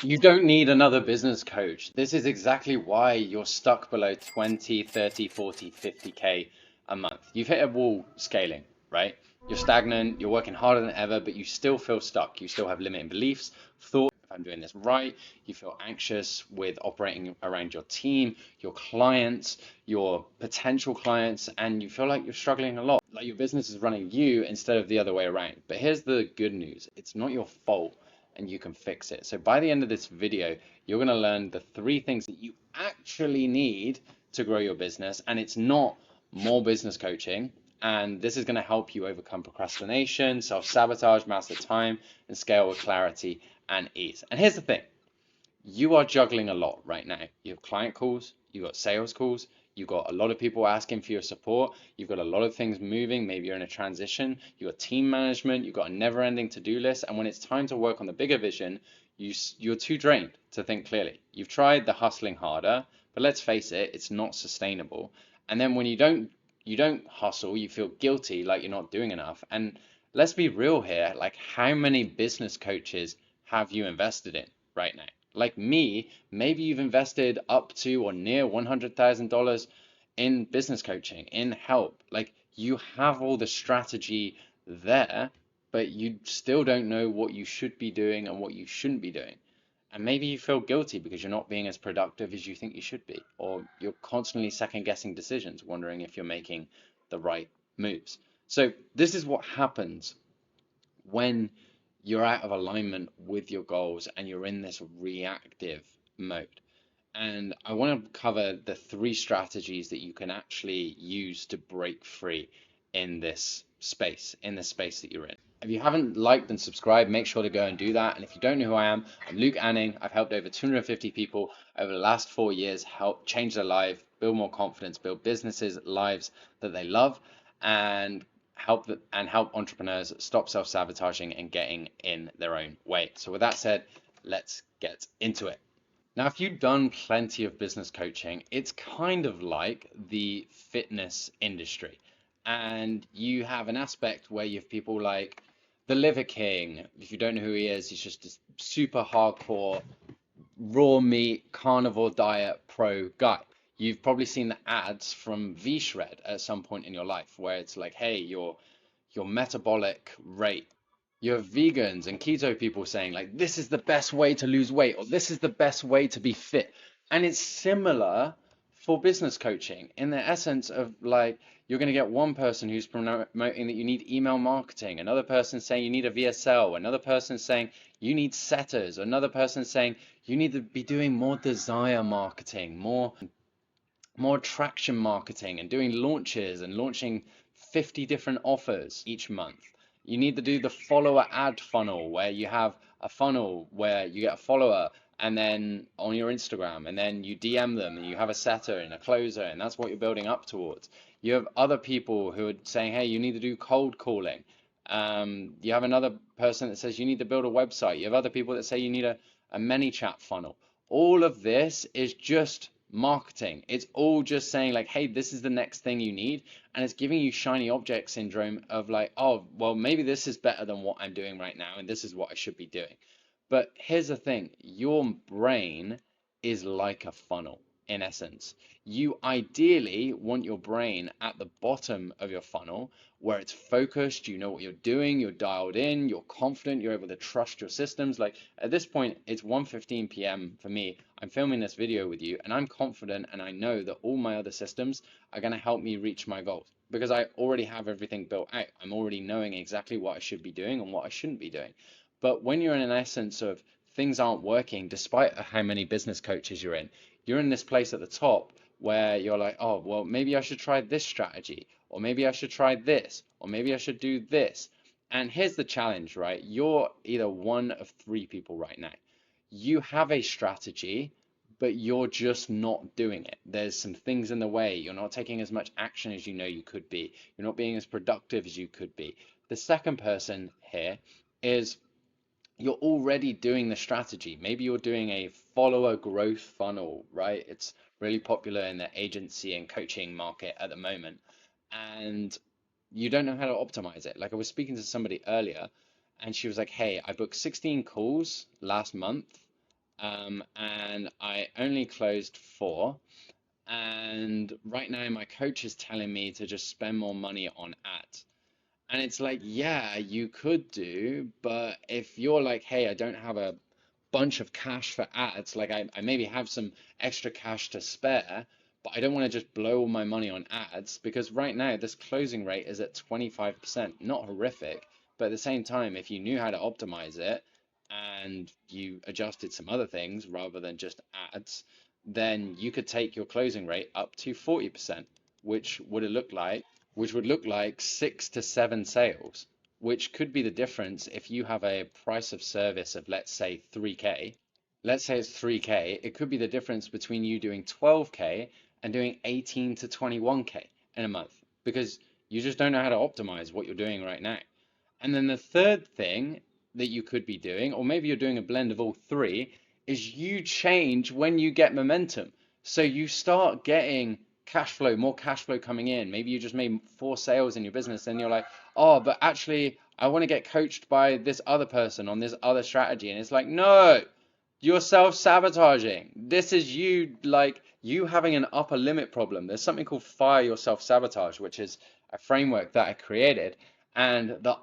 You don't need another business coach. This is exactly why you're stuck below 20, 30, 40, 50K a month. You've hit a wall scaling, right? You're stagnant, you're working harder than ever, but you still feel stuck. You still have limiting beliefs, thoughts, if I'm doing this right. You feel anxious with operating around your team, your clients, your potential clients, and you feel like you're struggling a lot. Like your business is running you instead of the other way around. But here's the good news. It's not your fault and you can fix it. So by the end of this video, you're going to learn the 3 things that you actually need to grow your business. And it's not more business coaching. And this is going to help you overcome procrastination, self-sabotage, master time, and scale with clarity and ease. And here's the thing. You are juggling a lot right now. You have client calls, you've got sales calls, you've got a lot of people asking for your support, you've got a lot of things moving, maybe you're in a transition, you've got team management, you've got a never-ending to-do list, and when it's time to work on the bigger vision, you're too drained to think clearly. You've tried the hustling harder, but let's face it, it's not sustainable. And then when you don't hustle, you feel guilty like you're not doing enough. And let's be real here, like how many business coaches have you invested in right now? Like me, maybe you've invested up to or near $100,000 in business coaching, in help. Like you have all the strategy there, but you still don't know what you should be doing and what you shouldn't be doing. And maybe you feel guilty because you're not being as productive as you think you should be, or you're constantly second guessing decisions, wondering if you're making the right moves. So this is what happens when you're out of alignment with your goals and you're in this reactive mode. And I want to cover the 3 strategies that you can actually use to break free in this space that you're in. If you haven't liked and subscribed, make sure to go and do that. And if you don't know who I am, I'm Luke Anning. I've helped over 250 people over the last 4 years, help change their life, build more confidence, build businesses, lives that they love, and help entrepreneurs stop self-sabotaging and getting in their own way. So with that said, let's get into it. Now, if you've done plenty of business coaching, it's kind of like the fitness industry. And you have an aspect where you have people like the Liver King. If you don't know who he is, he's just this super hardcore raw meat carnivore diet pro guy. You've probably seen the ads from V-Shred at some point in your life where it's like, hey, your metabolic rate. You have vegans and keto people saying like this is the best way to lose weight or this is the best way to be fit. And it's similar for business coaching in the essence of like you're going to get one person who's promoting that you need email marketing, another person saying you need a VSL, another person saying you need setters, another person saying you need to be doing more desire marketing, more traction marketing and doing launches and launching 50 different offers each month. You need to do the follower ad funnel where you have a funnel where you get a follower and then on your Instagram and then you DM them and you have a setter and a closer and that's what you're building up towards. You have other people who are saying, hey, you need to do cold calling. You have another person that says you need to build a website. You have other people that say you need a ManyChat funnel. All of this is just marketing. It's all just saying like, hey, this is the next thing you need. And it's giving you shiny object syndrome of like, oh, well, maybe this is better than what I'm doing right now. And this is what I should be doing. But here's the thing, your brain is like a funnel in essence. You ideally want your brain at the bottom of your funnel where it's focused, you know what you're doing, you're dialed in, you're confident, you're able to trust your systems. Like at this point, it's 1:15 p.m. for me. I'm filming this video with you and I'm confident and I know that all my other systems are going to help me reach my goals because I already have everything built out. I'm already knowing exactly what I should be doing and what I shouldn't be doing. But when you're in an essence of things aren't working, despite how many business coaches you're in this place at the top where you're like, oh, well, maybe I should try this strategy, or maybe I should try this, or maybe I should do this. And here's the challenge, right? You're either one of 3 people right now. You have a strategy, but you're just not doing it. There's some things in the way. You're not taking as much action as you know you could be. You're not being as productive as you could be. The second person here is you're already doing the strategy. Maybe you're doing a follower growth funnel, right? It's really popular in the agency and coaching market at the moment. And you don't know how to optimize it. Like I was speaking to somebody earlier and she was like, hey, I booked 16 calls last month and I only closed four. And right now, my coach is telling me to just spend more money on ads. And it's like, yeah, you could do, but if you're like, hey, I don't have a bunch of cash for ads, like I maybe have some extra cash to spare, but I don't want to just blow all my money on ads because right now this closing rate is at 25%, not horrific, but at the same time, if you knew how to optimize it and you adjusted some other things rather than just ads, then you could take your closing rate up to 40%, which would look like six to seven sales, which could be the difference if you have a price of service of, let's say, 3K. Let's say it's 3K. It could be the difference between you doing 12K and doing 18 to 21K in a month because you just don't know how to optimize what you're doing right now. And then the third thing that you could be doing, or maybe you're doing a blend of all three, is you change when you get momentum. So you start getting cash flow, more cash flow coming in. Maybe you just made four sales in your business and you're like, oh, but actually, I want to get coached by this other person on this other strategy. And it's like, no, you're self-sabotaging. This is you, like you having an upper limit problem. There's something called fire your self-sabotage, which is a framework that I created. And the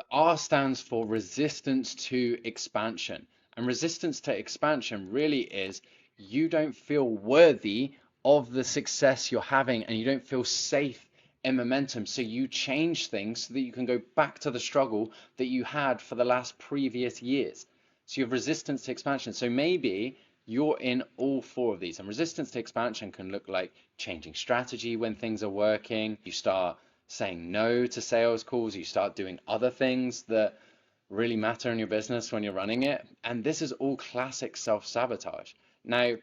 R stands for resistance to expansion. And resistance to expansion really is you don't feel worthy of the success you're having and you don't feel safe in momentum. So you change things so that you can go back to the struggle that you had for the last previous years. So you have resistance to expansion. So maybe you're in all four of these. And resistance to expansion can look like changing strategy when things are working. You start saying no to sales calls. You start doing other things that really matter in your business when you're running it. And this is all classic self-sabotage. Now,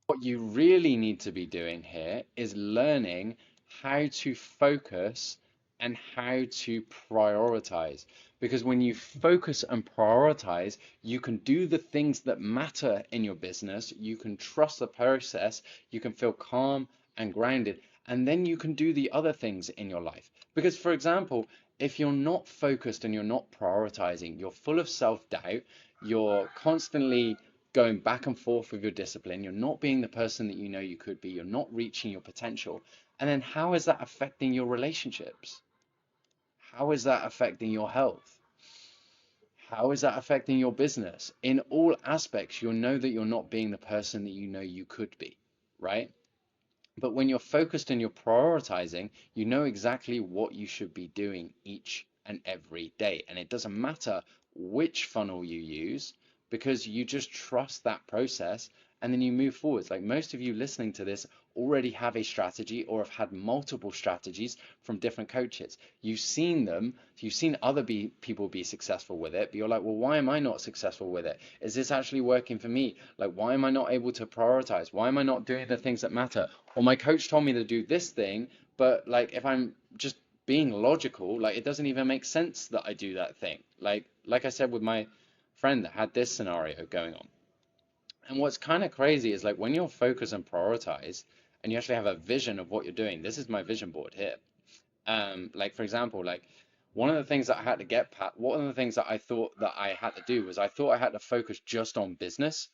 what you really need to be doing here is learning how to focus and how to prioritize. Because when you focus and prioritize, you can do the things that matter in your business, you can trust the process, you can feel calm and grounded, and then you can do the other things in your life. Because, for example, if you're not focused and you're not prioritizing, you're full of self-doubt, you're constantly going back and forth with your discipline, you're not being the person that you know you could be, you're not reaching your potential. And then how is that affecting your relationships? How is that affecting your health? How is that affecting your business? In all aspects, you'll know that you're not being the person that you know you could be, right? But when you're focused and you're prioritizing, you know exactly what you should be doing each and every day. And it doesn't matter which funnel you use because you just trust that process and then you move forwards. Like most of you listening to this already have a strategy or have had multiple strategies from different coaches. You've seen them, you've seen other people be successful with it, but you're like, well, why am I not successful with it? Is this actually working for me? Like, why am I not able to prioritize? Why am I not doing the things that matter? Or my coach told me to do this thing, but like if I'm just being logical, like it doesn't even make sense that I do that thing. Like I said with my friend that had this scenario going on. And what's kind of crazy is like when you're focused and prioritize and you actually have a vision of what you're doing. This is my vision board here. Like for example, like one of the things that I had to get pat, one of the things that I thought that I had to do was I thought I had to focus just on business.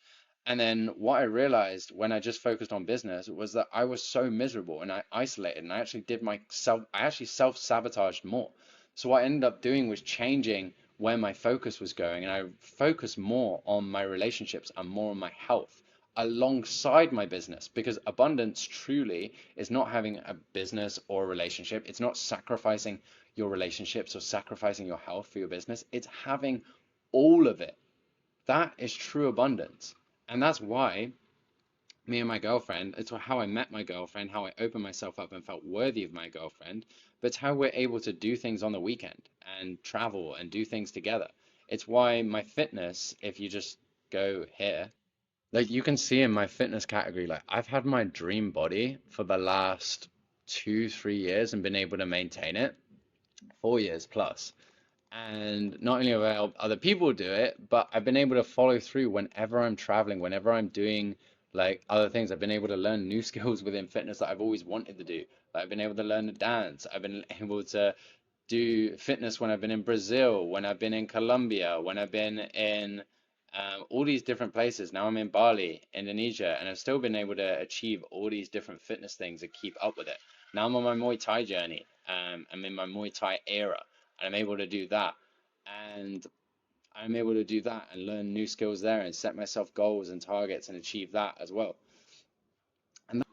And then what I realized when I just focused on business was that I was so miserable and I isolated and I actually self-sabotaged more. So what I ended up doing was changing where my focus was going and I focused more on my relationships and more on my health alongside my business because abundance truly is not having a business or a relationship. It's not sacrificing your relationships or sacrificing your health for your business. It's having all of it. That is true abundance. And that's why me and my girlfriend, it's how I met my girlfriend, how I opened myself up and felt worthy of my girlfriend, but it's how we're able to do things on the weekend and travel and do things together. It's why my fitness, if you just go here, like you can see in my fitness category, like I've had my dream body for the last 2, 3 years and been able to maintain it 4 years plus. And not only have I helped other people do it, but I've been able to follow through whenever I'm traveling, whenever I'm doing like other things. I've been able to learn new skills within fitness that I've always wanted to do. Like, I've been able to learn to dance. I've been able to do fitness when I've been in Brazil, when I've been in Colombia, when I've been in all these different places. Now I'm in Bali, Indonesia, and I've still been able to achieve all these different fitness things and keep up with it. Now I'm on my Muay Thai journey. I'm in my Muay Thai era, and I'm able to do that. And I'm able to do that and learn new skills there and set myself goals and targets and achieve that as well. And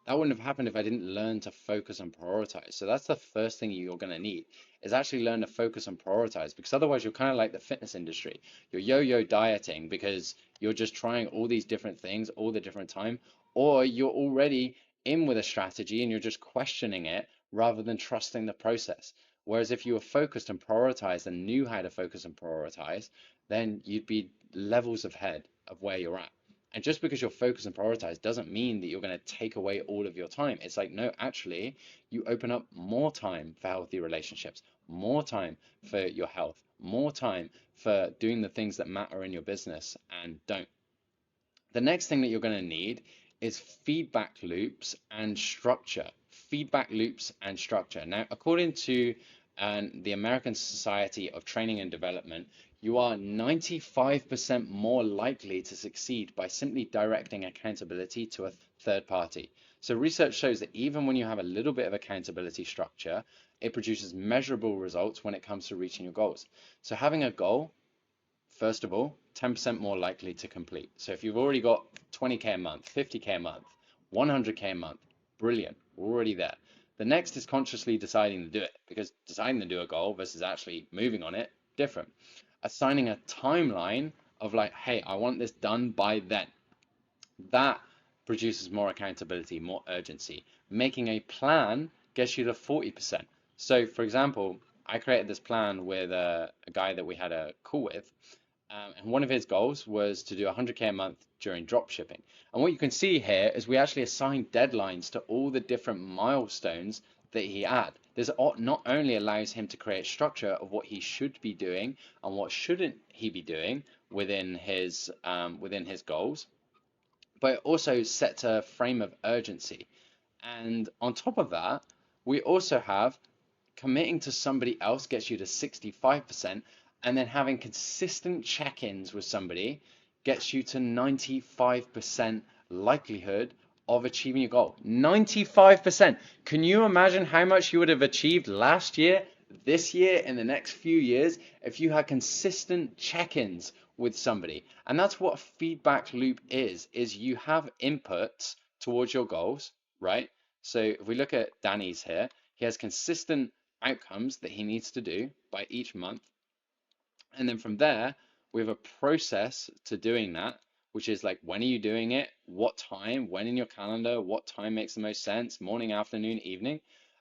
that wouldn't have happened if I didn't learn to focus and prioritize. So that's the first thing you're going to need is actually learn to focus and prioritize because otherwise you're kind of like the fitness industry. You're yo-yo dieting because you're just trying all these different things all the different time, or you're already in with a strategy and you're just questioning it rather than trusting the process. Whereas if you were focused and prioritized and knew how to focus and prioritize, then you'd be levels ahead of where you're at. And just because you're focused and prioritized doesn't mean that you're going to take away all of your time. It's like, no, actually, you open up more time for healthy relationships, more time for your health, more time for doing the things that matter in your business and don't. The next thing that you're going to need is feedback loops and structure. Feedback loops and structure. Now, according to the American Society of Training and Development, you are 95% more likely to succeed by simply directing accountability to a third party. So research shows that even when you have a little bit of accountability structure, it produces measurable results when it comes to reaching your goals. So having a goal, first of all, 10% more likely to complete. So if you've already got 20K a month, 50K a month, 100K a month, brilliant, we're already there. The next is consciously deciding to do it because deciding to do a goal versus actually moving on it, different. Assigning a timeline of like, hey, I want this done by then. That produces more accountability, more urgency. Making a plan gets you to 40%. So, for example, I created this plan with a guy that we had a call with, and one of his goals was to do 100K a month during drop shipping. And what you can see here is we actually assigned deadlines to all the different milestones that he had. This not only allows him to create structure of what he should be doing and what shouldn't he be doing within his goals, but it also sets a frame of urgency. And on top of that, we also have committing to somebody else gets you to 65%, and then having consistent check-ins with somebody gets you to 95% likelihood of achieving your goal. 95%. Can you imagine how much you would have achieved last year, this year, in the next few years if you had consistent check-ins with somebody? And that's what a feedback loop is you have inputs towards your goals, right? So if we look at Danny's here, he has consistent outcomes that he needs to do by each month. And then from there, we have a process to doing that, which is like, when are you doing it? What time? When in your calendar? What time makes the most sense? Morning, afternoon, evening.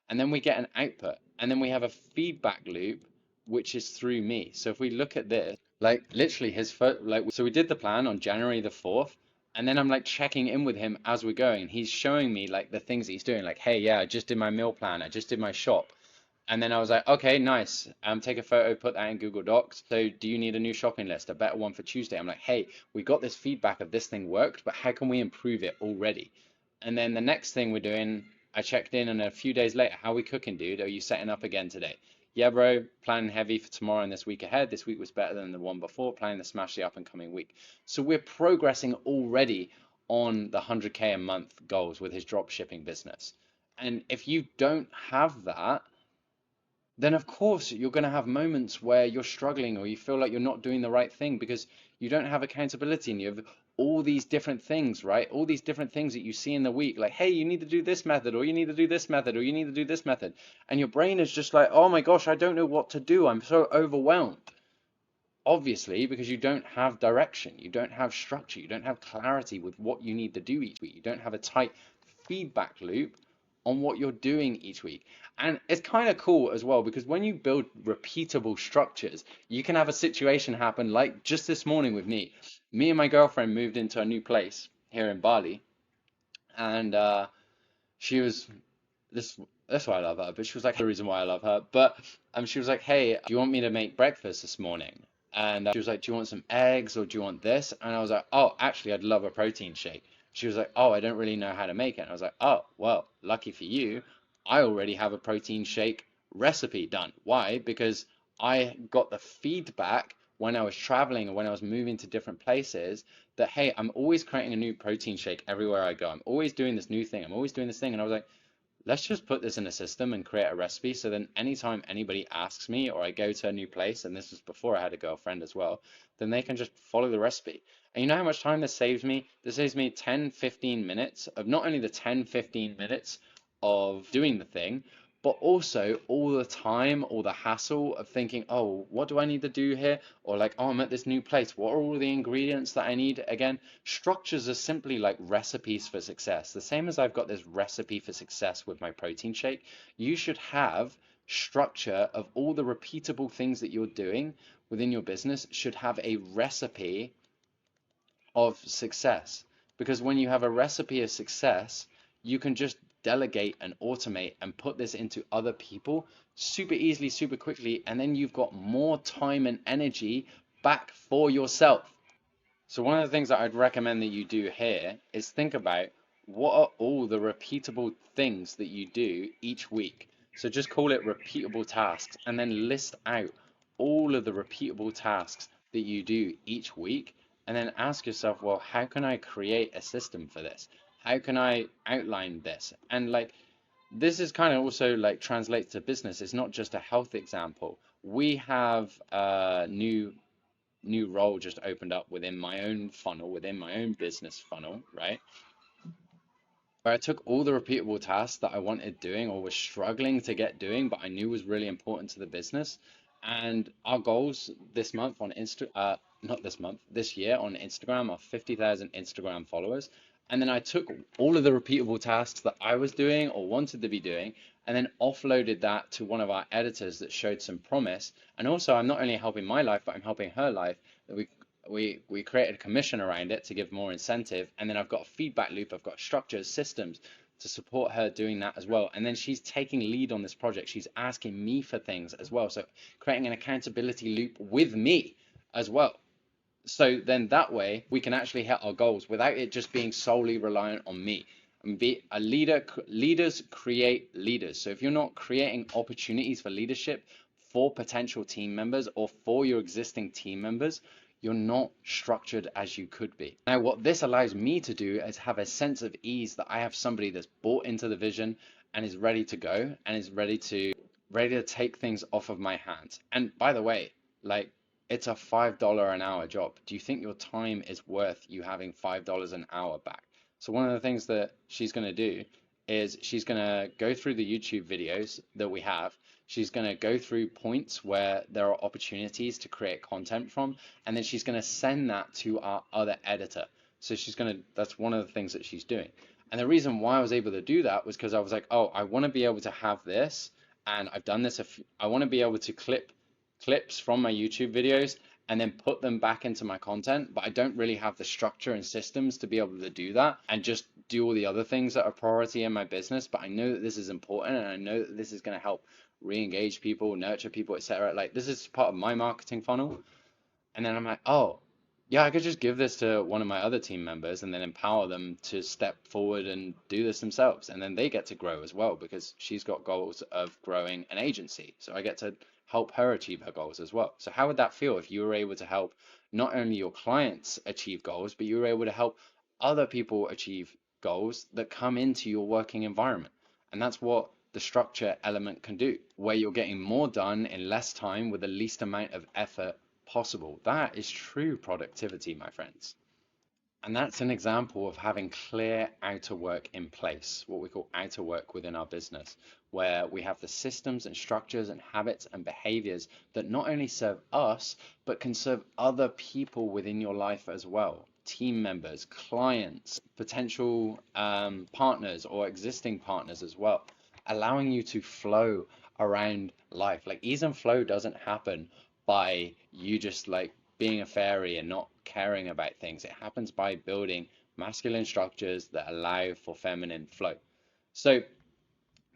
And then we get an output. And then we have a feedback loop, which is through me. So if we look at this, like literally his first, like, so we did the plan on January the 4th. And then I'm like checking in with him as we're going. He's showing me like the things that he's doing. Like, hey, yeah, I just did my meal plan. I just did my shop. And then I was like, okay, nice. Take a photo, put that in Google Docs. So do you need a new shopping list, a better one for Tuesday? I'm like, hey, we got this feedback of this thing worked, but how can we improve it already? And then the next thing we're doing, I checked in and a few days later, how we cooking, dude? Are you setting up again today? Yeah, bro, planning heavy for tomorrow and this week ahead. This week was better than the one before, planning to smash the up and coming week. So we're progressing already on the 100K a month goals with his drop shipping business. And if you don't have that, then of course you're going to have moments where you're struggling or you feel like you're not doing the right thing because you don't have accountability and you have all these different things, right? All these different things that you see in the week, like, hey, you need to do this method, or you need to do this method, or you need to do this method. And your brain is just like, oh my gosh, I don't know what to do. I'm so overwhelmed. Obviously, because you don't have direction, you don't have structure, you don't have clarity with what you need to do each week. You don't have a tight feedback loop on what you're doing each week. And it's kind of cool as well because when you build repeatable structures, you can have a situation happen like just this morning with me. Me and my girlfriend moved into a new place here in Bali, and she was this that's why I love her, but she was like the reason why I love her. But she was like, hey, do you want me to make breakfast this morning? And she was like, do you want some eggs or do you want this? And I was like, oh, actually, I'd love a protein shake. She was like, oh, I don't really know how to make it. And I was like, oh, well, lucky for you, I already have a protein shake recipe done. Why? Because I got the feedback when I was traveling and when I was moving to different places that, hey, I'm always creating a new protein shake everywhere I go. I'm always doing this new thing. I'm always doing this thing. And I was like, let's just put this in a system and create a recipe. So then anytime anybody asks me or I go to a new place, and this was before I had a girlfriend as well, then they can just follow the recipe. And you know how much time this saves me? This saves me 10, 15 minutes of not only the 10, 15 minutes of doing the thing, but also all the time, all the hassle of thinking, oh, what do I need to do here? Or like, oh, I'm at this new place. What are all the ingredients that I need? Again, structures are simply like recipes for success. The same as I've got this recipe for success with my protein shake, you should have structure of all the repeatable things that you're doing within your business should have a recipe of success. Because when you have a recipe of success, you can just delegate and automate and put this into other people super easily, super quickly, and then you've got more time and energy back for yourself. So one of the things that I'd recommend that you do here is think about what are all the repeatable things that you do each week. So just call it repeatable tasks and then list out all of the repeatable tasks that you do each week and then ask yourself, well, how can I create a system for this? How can I outline this? And like this is kind of also like translates to business. It's not just a health example. We have a new role just opened up within my own funnel, within my own business funnel, right? Where I took all the repeatable tasks that I wanted doing or was struggling to get doing, but I knew was really important to the business. And our goals this month on not this month, this year on Instagram are 50,000 Instagram followers. And then I took all of the repeatable tasks that I was doing or wanted to be doing, and then offloaded that to one of our editors that showed some promise. And also, I'm not only helping my life, but I'm helping her life. That we created a commission around it to give more incentive, and then I've got a feedback loop, I've got structures, systems to support her doing that as well. And then she's taking lead on this project, she's asking me for things as well, so creating an accountability loop with me as well. So then that way we can actually hit our goals without it just being solely reliant on me. And be a leader. Leaders create leaders. So if you're not creating opportunities for leadership for potential team members or for your existing team members, you're not structured as you could be. Now, what this allows me to do is have a sense of ease that I have somebody that's bought into the vision and is ready to go and is ready to take things off of my hands. And by the way, like it's a $5 an hour job. Do you think your time is worth you having $5 an hour back? So one of the things that she's going to do is she's going to go through the YouTube videos that we have. She's going to go through points where there are opportunities to create content from, and then she's going to send that to our other editor. So that's one of the things that she's doing. And the reason why I was able to do that was because I was like, oh, I want to be able to have this, and I've done this. I want to be able to clips from my YouTube videos and then put them back into my content, but I don't really have the structure and systems to be able to do that and just do all the other things that are priority in my business. But I know that this is important, and I know that this is going to help re-engage people, nurture people, etc. Like this is part of my marketing funnel. And then I'm like, oh, yeah, I could just give this to one of my other team members and then empower them to step forward and do this themselves. And then they get to grow as well because she's got goals of growing an agency. So I get to help her achieve her goals as well. So how would that feel if you were able to help not only your clients achieve goals, but you were able to help other people achieve goals that come into your working environment? And that's what the structure element can do, where you're getting more done in less time with the least amount of effort possible. That is true productivity, my friends. And that's an example of having clear outer work in place, what we call outer work within our business, where we have the systems and structures and habits and behaviors that not only serve us, but can serve other people within your life as well. Team members, clients, potential partners or existing partners as well, allowing you to flow around life. Like ease and flow doesn't happen by you just like being a fairy and not caring about things. It happens by building masculine structures that allow for feminine flow. So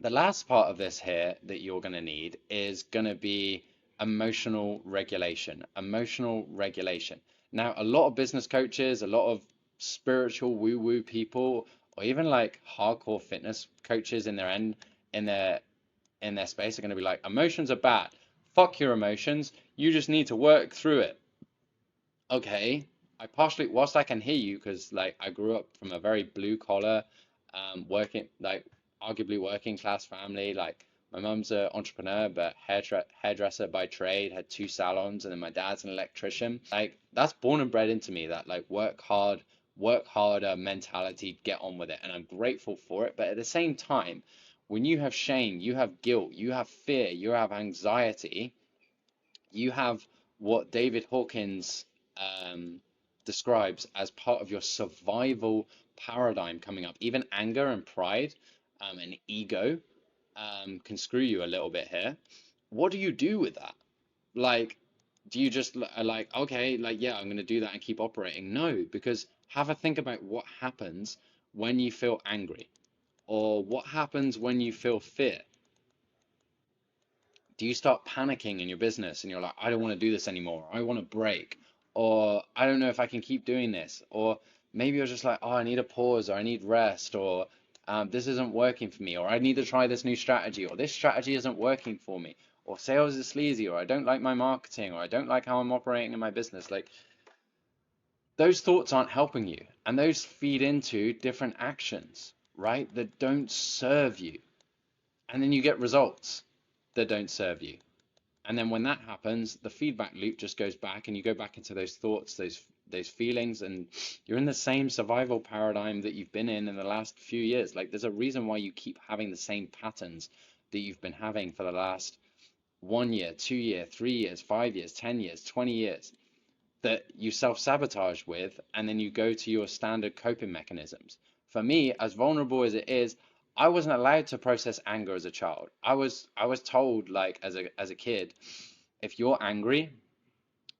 the last part of this here that you're going to need is going to be emotional regulation. Emotional regulation. Now, a lot of business coaches, a lot of spiritual woo-woo people, or even like hardcore fitness coaches in their in their space are going to be like, emotions are bad. Fuck your emotions. You just need to work through it. okay, I partially, whilst I can hear you, because like I grew up from a very blue collar, working, like arguably working class family. Like my mum's an entrepreneur, but hairdresser by trade, had two salons, and then my dad's an electrician. Like that's born and bred into me, that like work harder mentality, get on with it, and I'm grateful for it. But at the same time, when you have shame, you have guilt, you have fear, you have anxiety, you have what David Hawkins um, describes as part of your survival paradigm coming up. Even anger and pride and ego can screw you a little bit here. What do you do with that? Like, do you just like, okay, like, yeah, I'm going to do that and keep operating? No, because have a think about what happens when you feel angry, or what happens when you feel fear. Do you start panicking in your business and you're like, I don't want to do this anymore. I want to break. Or I don't know if I can keep doing this. Or maybe you're just like, oh, I need a pause, or I need rest, or this isn't working for me, or I need to try this new strategy, or this strategy isn't working for me, or sales is sleazy, or I don't like my marketing, or I don't like how I'm operating in my business. Like those thoughts aren't helping you. And those feed into different actions, right? That don't serve you. And then you get results that don't serve you. And then when that happens, the feedback loop just goes back, and you go back into those thoughts, those feelings, and you're in the same survival paradigm that you've been in the last few years. Like there's a reason why you keep having the same patterns that you've been having for the last 1 year, 2 year, 3 years, 5 years, 10 years, 20 years, that you self-sabotage with, and then you go to your standard coping mechanisms. For me, as vulnerable as it is, I wasn't allowed to process anger as a child. I was told, like, as a kid, if you're angry,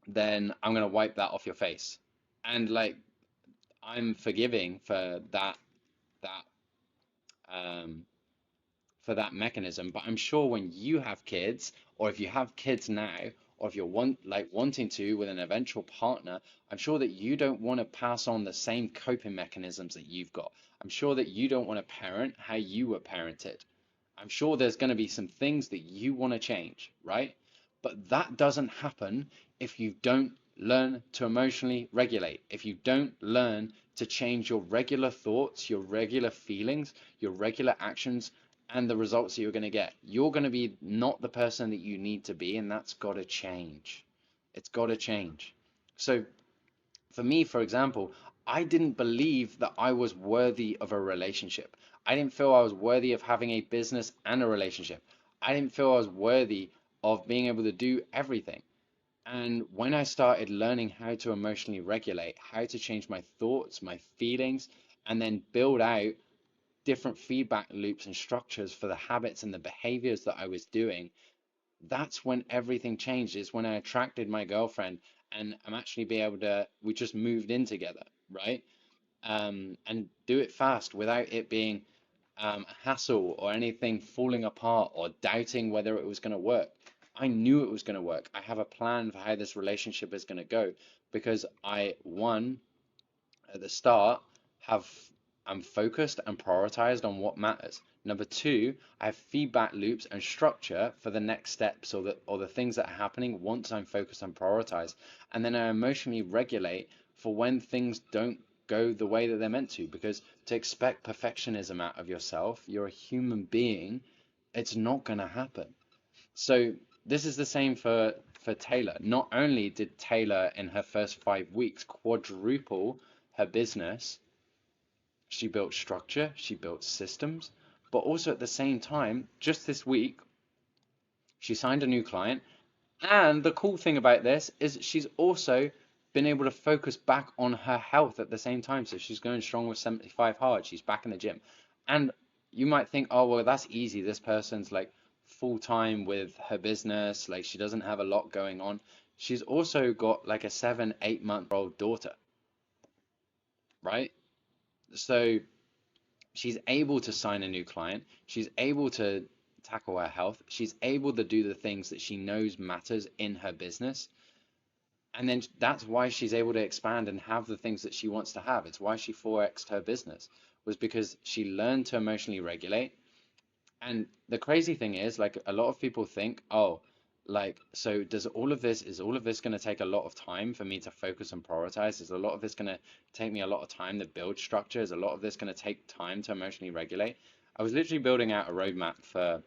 then I'm gonna wipe that off your face. And like I'm forgiving that um for that mechanism. But I'm sure when you have kids, or if you have kids now, or if you're wanting to with an eventual partner, I'm sure that you don't want to pass on the same coping mechanisms that you've got. I'm sure that you don't want to parent how you were parented. I'm sure there's going to be some things that you want to change, right? But that doesn't happen if you don't learn to emotionally regulate, if you don't learn to change your regular thoughts, your regular feelings, your regular actions, and the results that you're going to get. You're going to be not the person that you need to be, and that's got to change. It's got to change. So for me, for example, I didn't believe that I was worthy of a relationship. I didn't feel I was worthy of having a business and a relationship. I didn't feel I was worthy of being able to do everything. And when I started learning how to emotionally regulate, how to change my thoughts, my feelings, and then build out different feedback loops and structures for the habits and the behaviors that I was doing, that's when everything changed. Is when I attracted my girlfriend, and I'm actually be able to, we just moved in together, right? And do it fast without it being a hassle or anything falling apart or doubting whether it was going to work. I knew it was going to work. I have a plan for how this relationship is going to go, because one, at the start, have I'm focused and prioritized on what matters. Number two, I have feedback loops and structure for the next steps, or the things that are happening once I'm focused and prioritized. And then I emotionally regulate for when things don't go the way that they're meant to, because to expect perfectionism out of yourself, you're a human being, it's not going to happen. So this is the same for Taylor. Not only did Taylor in her first 5 weeks quadruple her business, she built structure, she built systems, but also at the same time, just this week, she signed a new client. And the cool thing about this is she's also been able to focus back on her health at the same time. So she's going strong with 75 hard. She's back in the gym. And you might think, oh, well, that's easy. This person's like full time with her business. Like she doesn't have a lot going on. She's also got like a 7, 8 month old daughter, right? So she's able to sign a new client. She's able to tackle her health. She's able to do the things that she knows matters in her business. And then that's why she's able to expand and have the things that she wants to have. It's why she 4x'd her business, was because she learned to emotionally regulate. And the crazy thing is, like, a lot of people think, oh, Like, so does all of this, is all of this going to take a lot of time for me to focus and prioritize? Is a lot of this going to take me a lot of time to build structure? Is a lot of this going to take time to emotionally regulate? I was literally building out a roadmap for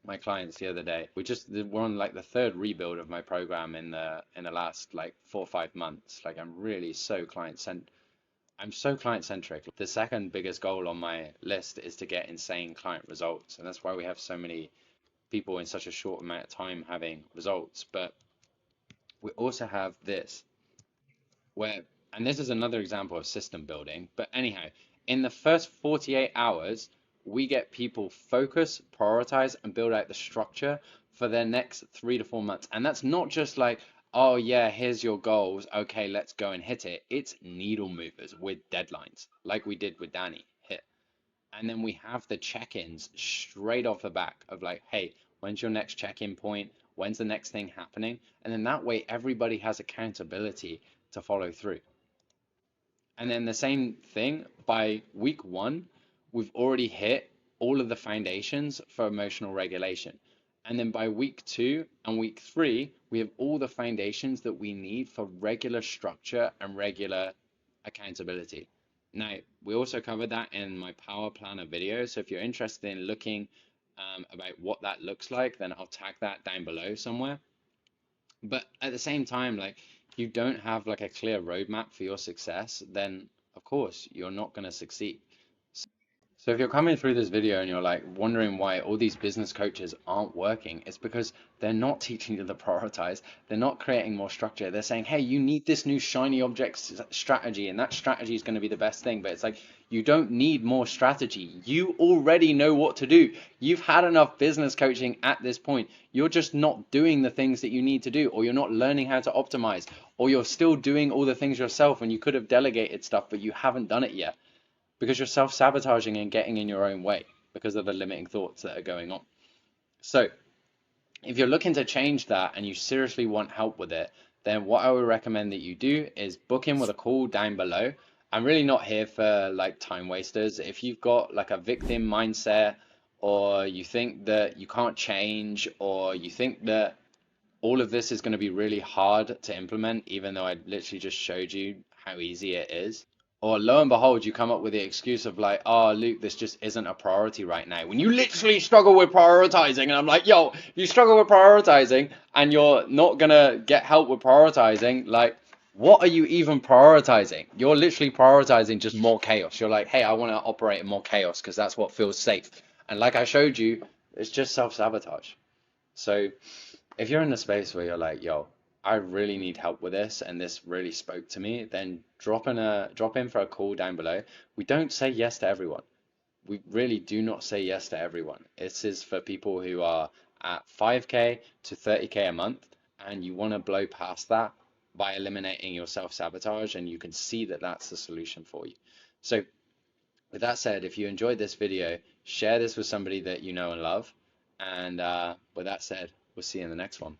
my clients the other day. We're on like the third rebuild of my program in the last like 4 or 5 months. Like I'm so client centric. The second biggest goal on my list is to get insane client results, and that's why we have so many people in such a short amount of time having results. But we also have this where, and this is another example of system building, but anyhow, in the first 48 hours, we get people focus, prioritize, and build out the structure for their next 3 to 4 months. And that's not just like, oh yeah, here's your goals. Okay, let's go and hit it. It's needle movers with deadlines, like we did with Danny. Hit. And then we have the check-ins straight off the back of like, hey, when's your next check-in point? When's the next thing happening? And then that way, everybody has accountability to follow through. And then the same thing by week one, we've already hit all of the foundations for emotional regulation. And then by week two and week three, we have all the foundations that we need for regular structure and regular accountability. Now, we also covered that in my Power Planner video. So if you're interested in looking about what that looks like, then I'll tag that down below somewhere. But at the same time, like if you don't have like a clear roadmap for your success, then of course you're not going to succeed. So if you're coming through this video and you're like wondering why all these business coaches aren't working, it's because they're not teaching you to prioritize. They're not creating more structure. They're saying, hey, you need this new shiny object strategy, and that strategy is going to be the best thing. But it's like, you don't need more strategy. You already know what to do. You've had enough business coaching at this point. You're just not doing the things that you need to do, or you're not learning how to optimize, or you're still doing all the things yourself when you could have delegated stuff, but you haven't done it yet because you're self-sabotaging and getting in your own way because of the limiting thoughts that are going on. So if you're looking to change that and you seriously want help with it, then what I would recommend that you do is book in with a call down below. I'm really not here for like time wasters. If you've got like a victim mindset, or you think that you can't change, or you think that all of this is going to be really hard to implement, even though I literally just showed you how easy it is, or lo and behold, you come up with the excuse of like, oh, Luke, this just isn't a priority right now. When you literally struggle with prioritizing, and I'm like, yo, if you struggle with prioritizing and you're not gonna get help with prioritizing, like, what are you even prioritizing? You're literally prioritizing just more chaos. You're like, hey, I want to operate in more chaos because that's what feels safe. And like I showed you, it's just self-sabotage. So if you're in the space where you're like, yo, I really need help with this and this really spoke to me, then drop in for a call down below. We don't say yes to everyone. We really do not say yes to everyone. This is for people who are at 5K to 30K a month and you want to blow past that by eliminating your self-sabotage, and you can see that that's the solution for you. So with that said, if you enjoyed this video, share this with somebody that you know and love. And with that said, we'll see you in the next one.